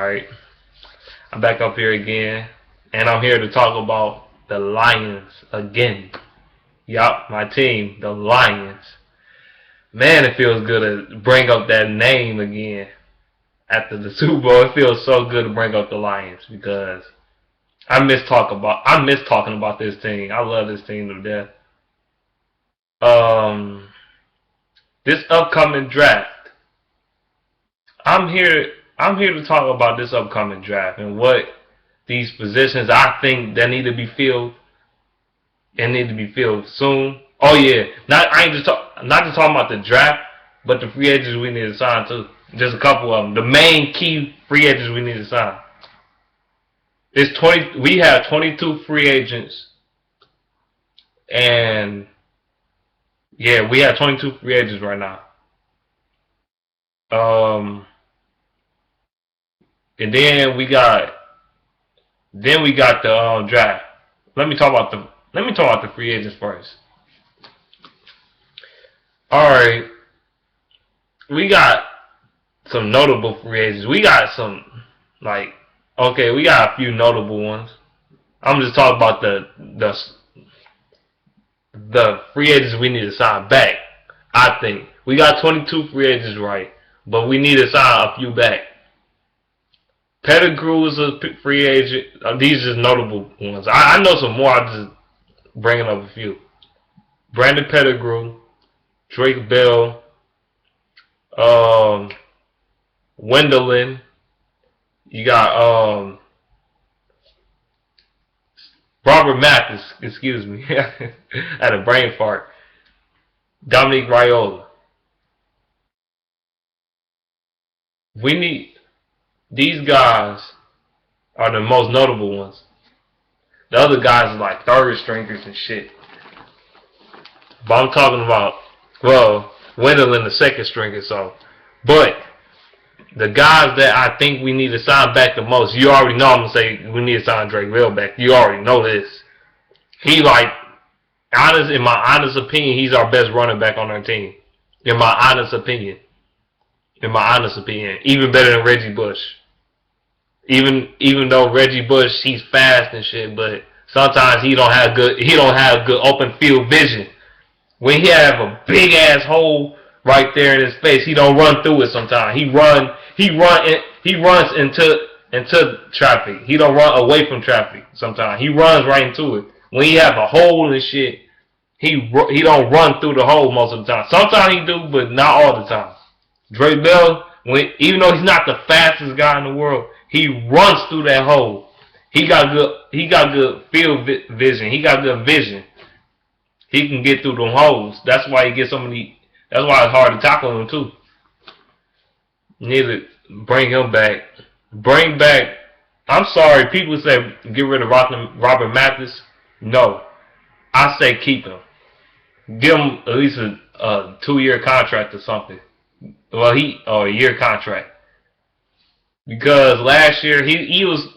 Alright, I'm back up here again, and I'm here to talk about the Lions again. Yup, my team, the Lions. Man, it feels good to bring up that name again after the Super Bowl. It feels so good to bring up the Lions because I miss talking about this team. I love this team to death. Um, this upcoming draft. I'm here. I'm here to talk about this upcoming draft and what these positions I think that need to be filled and need to be filled soon. Oh yeah, not just talking about the draft, but the free agents we need to sign too. Just a couple of them. The main key free agents we need to sign. We have 22 free agents, and yeah, we have 22 free agents right now. Um, and then we got the draft. Let me talk about the free agents first. All right, we got some notable free agents. We got some we got a few notable ones. I'm just talking about the free agents we need to sign back. I think we got 22 free agents right, but we need to sign a few back. Pettigrew is a free agent. These are just notable ones. I know some more. I'm just bringing up a few. Brandon Pettigrew, Drake Bell, Wendelin. You got Robert Mathis. Excuse me, I had a brain fart. Dominic Raiola. We need these guys are the most notable ones. The other guys are like third stringers and shit. But I'm talking about Wendelin the second stringer. But the guys that I think we need to sign back the most, you already know I'm gonna say we need to sign Drake Bell back. You already know this. He in my honest opinion, he's our best running back on our team. In my honest opinion. Even better than Reggie Bush. Even though Reggie Bush, he's fast and shit, but sometimes he don't have good open field vision. When he have a big ass hole right there in his face, he don't run through it sometimes. He runs into traffic. He don't run away from traffic sometimes. He runs right into it. When he have a hole and shit, he don't run through the hole most of the time. Sometimes he do, but not all the time. Drake Bell, even though he's not the fastest guy in the world, he runs through that hole. He got good field vision. He got good vision. He can get through them holes. That's why he gets so many. That's why it's hard to tackle him too. You need to bring him back. Bring back. I'm sorry, people say get rid of Robert Mathis. No, I say keep him. Give him at least a 2-year contract or something. Well, a year contract. Because last year he was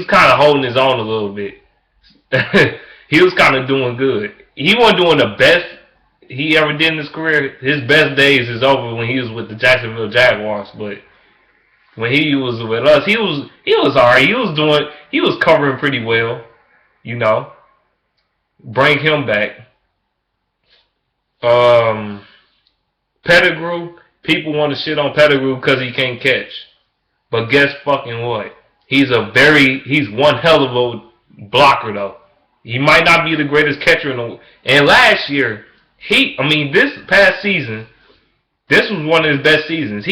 kind of holding his own a little bit. He was kind of doing good. He wasn't doing the best he ever did in his career. His best days is over when he was with the Jacksonville Jaguars. But when he was with us, he was alright. He was covering pretty well. You know, bring him back. Pettigrew. People want to shit on Pettigrew because he can't catch. But guess fucking what? He's one hell of a blocker though. He might not be the greatest catcher in the world. And last year, this past season, this was one of his best seasons.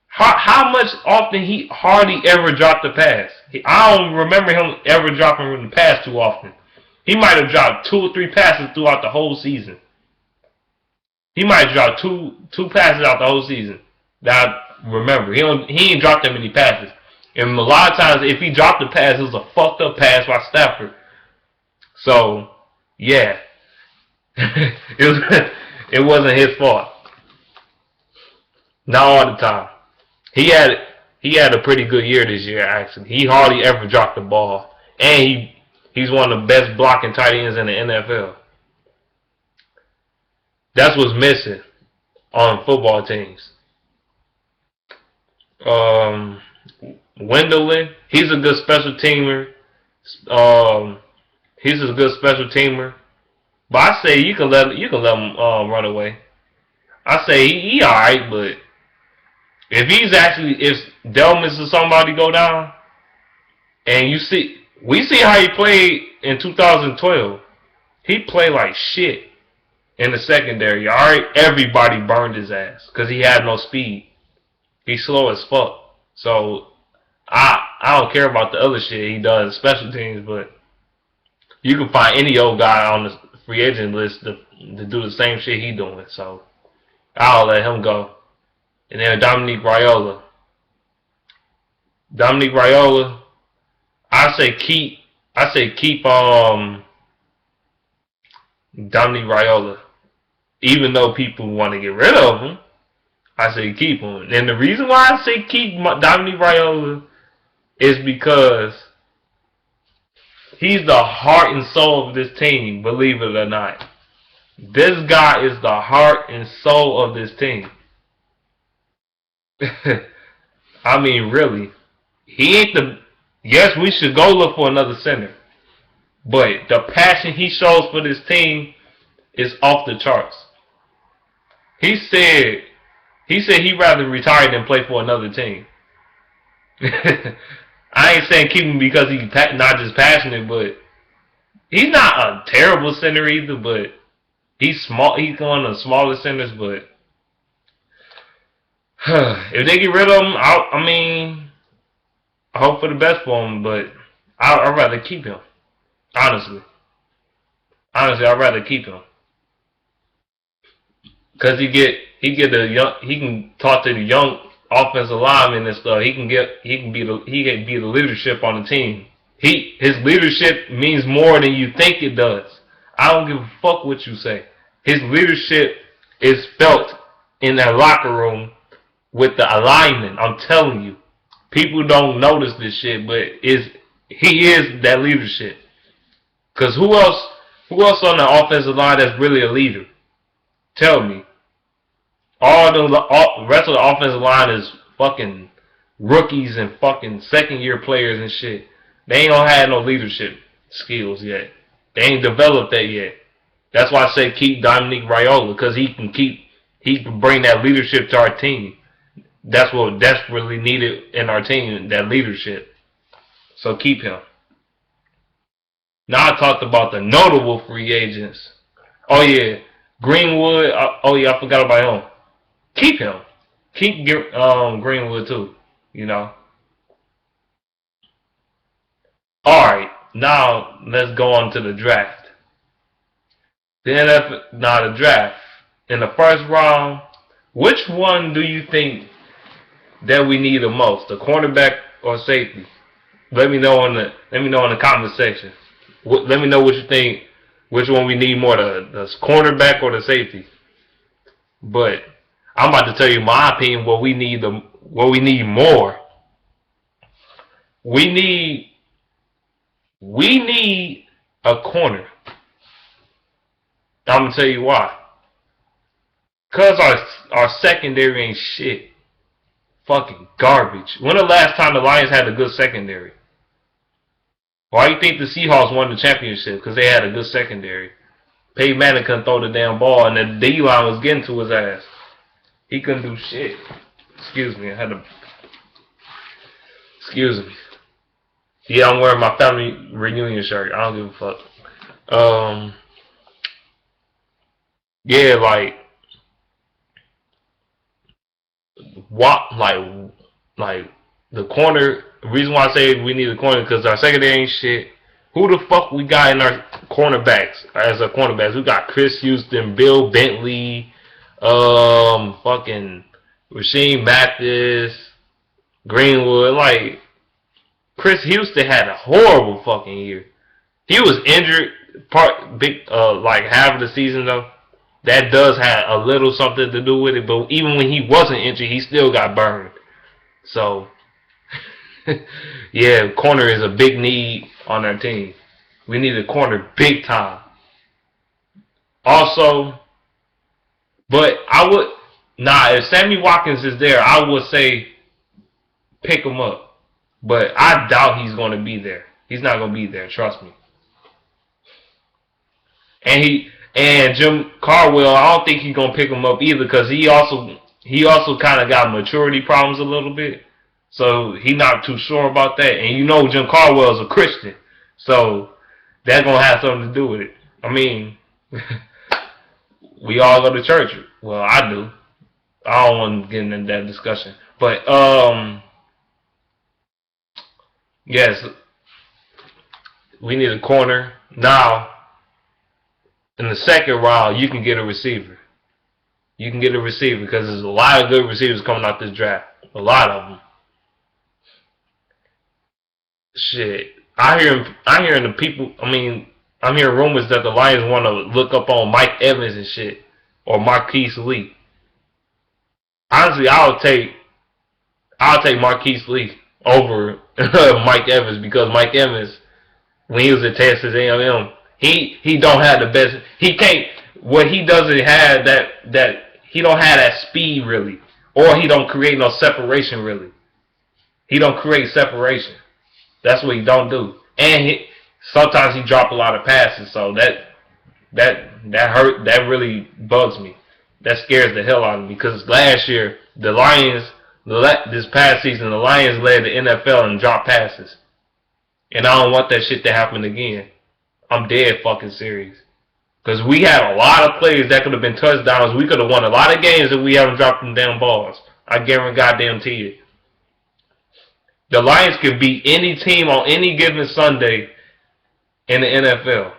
How much often he hardly ever dropped a pass. I don't remember him ever dropping the pass too often. He might have dropped 2 or 3 passes throughout the whole season. He might have dropped two passes out the whole season. That I remember. He ain't dropped that many passes. And a lot of times, if he dropped a pass, it was a fucked up pass by Stafford. So, yeah. It wasn't his fault. Not all the time. He had a pretty good year this year, actually. He hardly ever dropped the ball. And he's one of the best blocking tight ends in the NFL. That's what's missing on football teams. Wendell, he's a good special teamer. Um, he's a good special teamer. But I say you can let him run away. I say he alright, but if Delmas or somebody go down, and we see how he played in 2012. He played like shit in the secondary. Alright, everybody burned his ass because he had no speed. He's slow as fuck. So I don't care about the other shit he does, special teams, but you can find any old guy on the free agent list to do the same shit he doing. So I'll let him go. And then Dominique Raiola. I say keep Dominique Raiola. Even though people want to get rid of him, I say keep him. And the reason why I say keep Dominique Raiola is because he's the heart and soul of this team, believe it or not. This guy is the heart and soul of this team. I mean, really. He ain't the... Yes, we should go look for another center. But the passion he shows for this team is off the charts. He said he'd rather retire than play for another team. I ain't saying keep him because he's not just passionate, but he's not a terrible center either, but he's small. He's one of the smaller centers, but if they get rid of him, I hope for the best for him, but I'd rather keep him. Honestly, I'd rather keep him because he can talk to the young offensive linemen and stuff. He can be the leadership on the team. His leadership means more than you think it does. I don't give a fuck what you say. His leadership is felt in that locker room with the alignment. I'm telling you, people don't notice this shit, but he is that leadership. Cause who else on the offensive line that's really a leader? Tell me. All the rest of the offensive line is fucking rookies and fucking second-year players and shit. They ain't gonna have no leadership skills yet. They ain't developed that yet. That's why I say keep Dominique Raiola, because he can bring that leadership to our team. That's what desperately needed in our team, that leadership. So keep him. Now I talked about the notable free agents. Oh yeah, Greenwood. Oh yeah, I forgot about him. Keep him. Keep Greenwood too. You know. All right, now let's go on to the draft. The draft. In the first round, which one do you think that we need the most, the cornerback or safety? Let me know in the comment section. Let me know what you think. Which one we need more, the cornerback or the safety? But I'm about to tell you my opinion. What we need more. We need a corner. I'm gonna tell you why. Cause our secondary ain't shit. Fucking garbage. When the last time the Lions had a good secondary? Why do you think the Seahawks won the championship? Because they had a good secondary. Peyton Manning couldn't throw the damn ball, and the D-line was getting to his ass. He couldn't do shit. Excuse me. Excuse me. Yeah, I'm wearing my family reunion shirt. I don't give a fuck. Yeah, like the corner. The reason why I say we need a corner because our secondary ain't shit. Who the fuck we got in our cornerbacks as our cornerbacks? We got Chris Houston, Bill Bentley, fucking Rasheem Mathis, Greenwood. Like Chris Houston had a horrible fucking year. He was injured like half of the season though. That does have a little something to do with it, but even when he wasn't injured, he still got burned. So, yeah, corner is a big need on our team. We need a corner big time. Also, but if Sammy Watkins is there, I would say pick him up. But I doubt he's going to be there. He's not going to be there. Trust me. And Jim Caldwell, I don't think he's going to pick him up either because he also kind of got maturity problems a little bit. So he's not too sure about that. And you know Jim Caldwell is a Christian. So that's going to have something to do with it. I mean, we all go to church. Well, I do. I don't want to get into that discussion. But, yes, we need a corner. Now, in the second round, you can get a receiver. You can get a receiver because there's a lot of good receivers coming out this draft. A lot of them. Shit. I'm hearing rumors that the Lions want to look up on Mike Evans and shit. Or Marquise Lee. Honestly, I'll take Marquise Lee over Mike Evans because Mike Evans, when he was at Texas A&M, he don't have the best. He can't. What he doesn't have that he don't have that speed really, or he don't create no separation really. He don't create separation. That's what he don't do. And sometimes he drop a lot of passes, so that hurt. That really bugs me. That scares the hell out of me because last year the Lions, this past season, the Lions led the NFL in drop passes, and I don't want that shit to happen again. I'm dead fucking serious. Because we had a lot of plays that could have been touchdowns. We could have won a lot of games if we haven't dropped them damn balls. I guarantee you. The Lions can beat any team on any given Sunday in the NFL.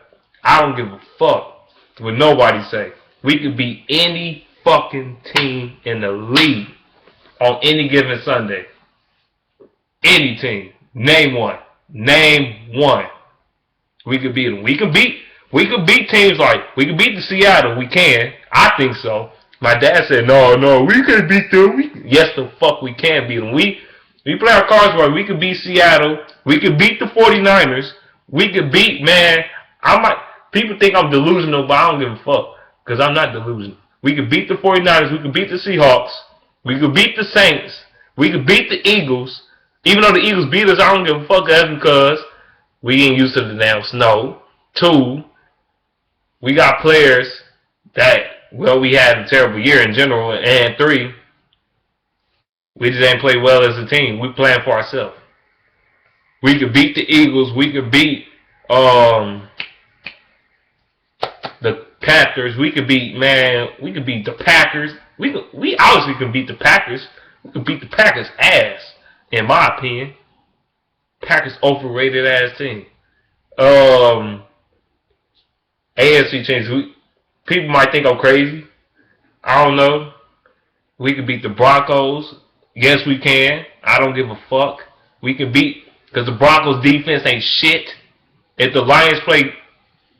I don't give a fuck what nobody say. We could beat any fucking team in the league on any given Sunday. Any team. Name one. Name one. We could beat them. We could beat teams like, we could beat the Seattle. We can. I think so. My dad said, no, we could beat them. Yes, the fuck we can beat them. We play our cards right. We could beat Seattle. We could beat the 49ers. We could beat, man, people think I'm delusional, but I don't give a fuck. Because I'm not delusional. We could beat the 49ers. We could beat the Seahawks. We could beat the Saints. We could beat the Eagles. Even though the Eagles beat us, I don't give a fuck. That's because we ain't used to the damn snow. 2, we got players that, well, we had a terrible year in general. And 3, we just ain't played well as a team. We playing for ourselves. We could beat the Eagles. We could beat the Panthers. We could beat the Packers. We obviously can beat the Packers. We could beat the Packers' ass, in my opinion. Packers overrated ass team. AFC changes. People might think I'm crazy. I don't know. We could beat the Broncos. Yes, we can. I don't give a fuck. We can beat, because the Broncos defense ain't shit. If the Lions play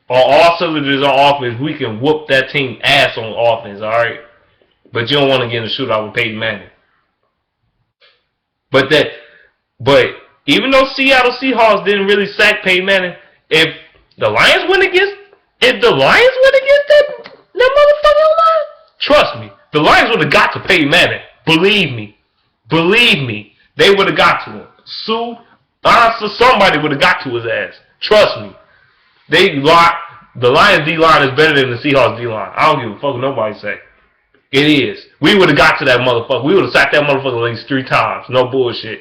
on all cylinders on offense, we can whoop that team ass on offense, alright? But you don't want to get in a shootout with Peyton Manning. But even though Seattle Seahawks didn't really sack Peyton Manning, if the Lions win against that motherfucking line, trust me, the Lions would have got to Peyton Manning. Believe me, they would have got to him. Somebody would have got to his ass. Trust me. The Lions D-line is better than the Seahawks D-line. I don't give a fuck what nobody say. It is. We would have got to that motherfucker. We would have sacked that motherfucker at least 3 times. No bullshit.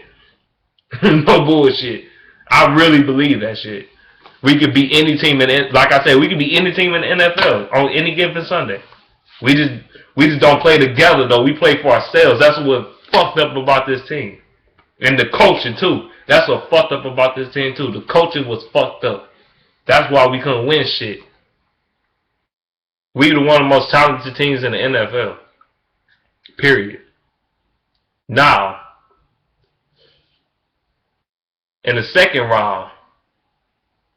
No bullshit. I really believe that shit. We could beat any team like I said, we could beat any team in the NFL on any given Sunday. We just don't play together though. We play for ourselves. That's what fucked up about this team. And the coaching too. That's what fucked up about this team too. The coaching was fucked up. That's why we couldn't win shit. We were one of the most talented teams in the NFL. Period. Now, in the second round,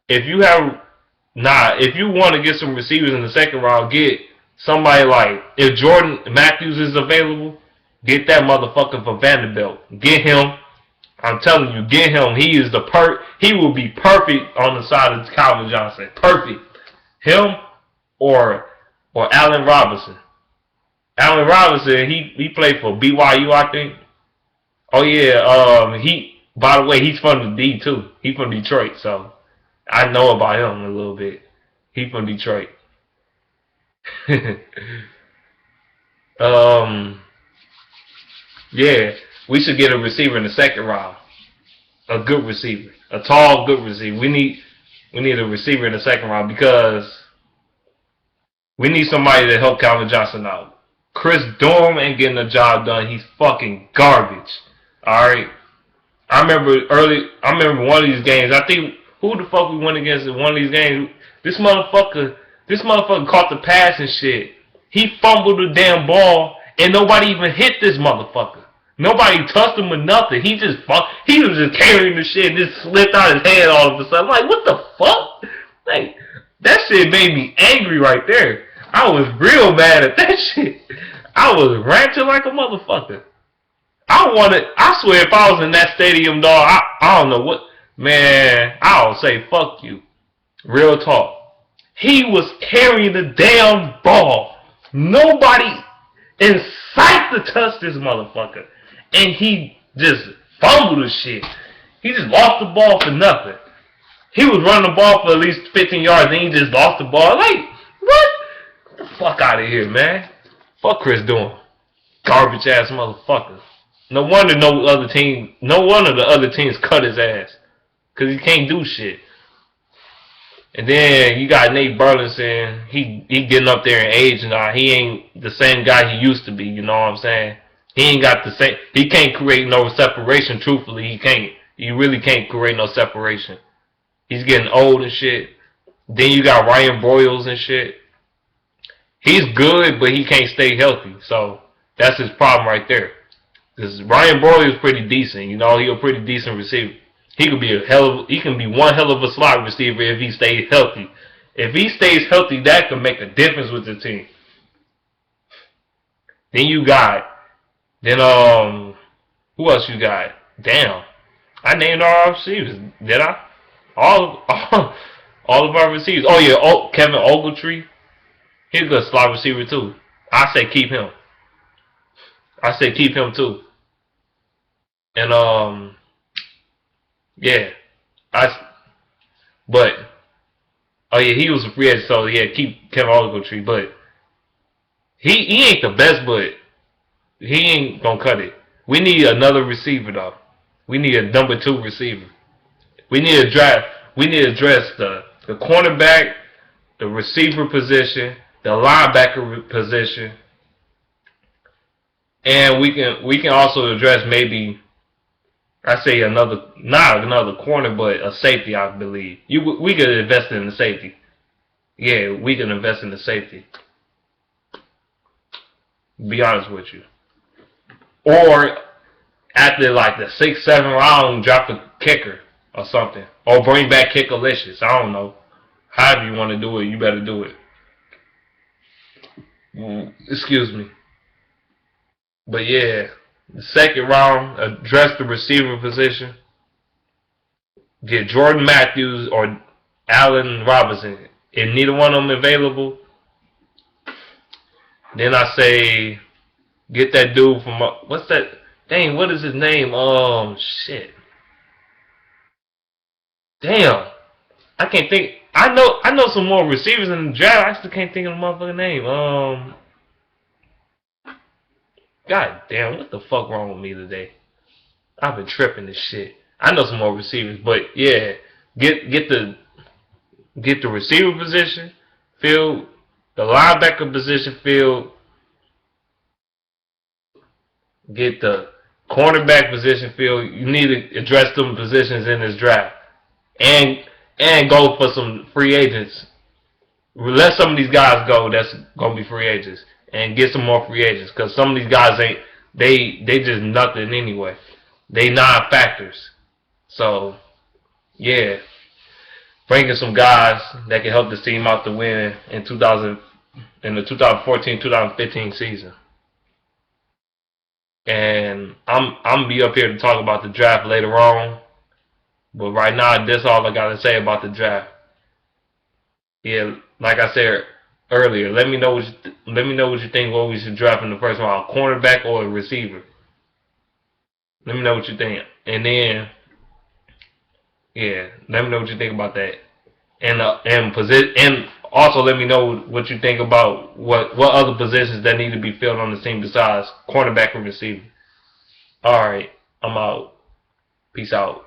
if you want to get some receivers in the second round, get somebody like, if Jordan Matthews is available, get that motherfucker for Vanderbilt. Get him. I'm telling you, get him. He will be perfect on the side of Calvin Johnson. Perfect. Him or Allen Robinson. Allen Robinson, he played for BYU, I think. Oh yeah, By the way, he's from the D too. He's from Detroit, so I know about him a little bit. He's from Detroit. um, yeah, we should get a receiver in the second round. A good receiver, a tall, good receiver. We need a receiver in the second round because we need somebody to help Calvin Johnson out. Chris Durham ain't getting the job done. He's fucking garbage. All right. I remember one of these games. I think who the fuck we went against in one of these games. This motherfucker caught the pass and shit. He fumbled the damn ball and nobody even hit this motherfucker. Nobody touched him or nothing. He was just carrying the shit and just slipped out his hand all of a sudden. Like, what the fuck? Like, that shit made me angry right there. I was real mad at that shit. I was ranting like a motherfucker. I swear if I was in that stadium, dog, I don't know what, man, I'll say fuck you. Real talk. He was carrying the damn ball. Nobody in sight to touch this motherfucker. And he just fumbled the shit. He just lost the ball for nothing. He was running the ball for at least 15 yards, and he just lost the ball. Like, what? Get the fuck out of here, man. Fuck Chris Durham. Garbage ass motherfucker. No wonder no one of the other teams cut his ass. Cause he can't do shit. And then you got Nate Burleson. He getting up there in age now. He ain't the same guy he used to be, you know what I'm saying? He ain't got the same, he can't create no separation, truthfully. He can't. He really can't create no separation. He's getting old and shit. Then you got Ryan Broyles and shit. He's good, but he can't stay healthy. So that's his problem right there. Because Ryan Broyles is pretty decent. You know, he's a pretty decent receiver. He can be one hell of a slot receiver if he stays healthy. If he stays healthy, that can make a difference with the team. Then you got, who else you got? Damn, I named all our receivers. Did I? All of our receivers. Oh yeah, Kevin Ogletree. He's a good slot receiver too. I say keep him. I say keep him too. And yeah, but oh yeah, he was a free agent, so yeah, keep Kevin Ogletree. But he ain't the best, but he ain't gonna cut it. We need another receiver though. We need a number 2 receiver. We need to address the cornerback, the receiver position, the linebacker position, and we can also address maybe, I say not another corner, but a safety, I believe. We could invest in the safety. Yeah, we can invest in the safety. Be honest with you. Or after like the 6th, 7th round, drop a kicker or something. Or bring back Kickalicious. I don't know. However you want to do it, you better do it. Excuse me. But yeah, the 2nd round, address the receiver position. Get Jordan Matthews or Allen Robinson. If neither one of them available, then I say get that dude from, what's that? Dang, what is his name? Shit. Damn. I can't think. I know some more receivers in the draft. I still can't think of the motherfucking name. God damn, what the fuck wrong with me today? I've been tripping this shit. I know some more receivers, but yeah, get the receiver position filled, the linebacker position filled, get the cornerback position filled. You need to address them positions in this draft, and go for some free agents. Let some of these guys go that's gonna be free agents, and get some more free agents, because some of these guys they just nothing anyway. They non-factors. So yeah, bringing some guys that can help this team out to win in the 2014-2015 season. And I'm gonna be up here to talk about the draft later on, but right now that's all I gotta say about the draft. Yeah, like I said earlier, let me know what you think. What we should draft in the first round, cornerback or a receiver. Let me know what you think, and then Yeah, let me know what you think about that. And also let me know what you think about what other positions that need to be filled on the team besides cornerback and receiver. All right, I'm out. Peace out.